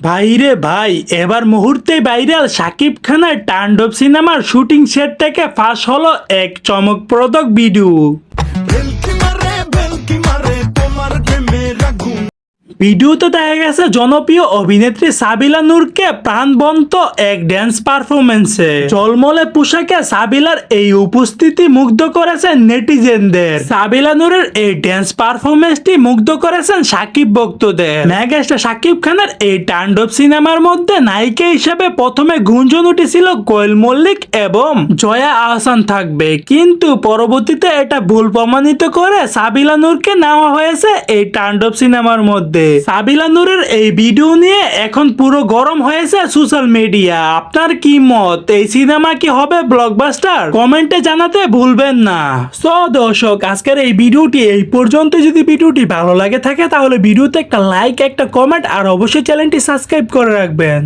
ভাইরে ভাই, এবার মুহূর্তে ভাইরাল শাকিব খানের তাণ্ডব সিনেমার শুটিং সেট থেকে ফাঁস হলো এক চমকপ্রদ ভিডিও। ভেলকি মারে তোমার প্রেমে রাখুন। ভিডিওতে দেখা গেছে জনপ্রিয় অভিনেত্রী সাবিলা নূরকে প্রাণবন্ত এক ড্যান্স পারফরমেন্সে ঝলমলে পোশাকে সাবিলার এই উপস্থিতি মুগ্ধ করেছেন নেটিজেনদের। সাবিলা নূরের এই ড্যান্স পারফরমেন্সটি মুগ্ধ করেছেন সাকিব ভক্তদের। মেগাস্টার সাকিব খানের এই তাণ্ডব সিনেমার মধ্যে নায়িকা হিসেবে প্রথমে গুঞ্জন উঠেছিল কোয়েল মল্লিক এবং জয়া আহসান থাকবে, কিন্তু পরবর্তীতে এটা ভুল প্রমাণিত করে সাবিলা নূরকে নেওয়া হয়েছে এই তাণ্ডব সিনেমার মধ্যে। সাবিলা নূরের এই ভিডিও নিয়ে এখন পুরো গরম হয়েছে সোশ্যাল মিডিয়া। আপনার কি মত? এই সিনেমা কি হবে ব্লকবাস্টার? কমেন্টে জানাতে ভুলবেন না। সো দর্শক, আজকের এই ভিডিওটি এই পর্যন্ত। যদি ভিডিওটি ভালো লাগে থাকে তাহলে ভিডিওতে একটা লাইক, একটা কমেন্ট আর অবশ্যই চ্যানেলটি সাবস্ক্রাইব করে রাখবেন।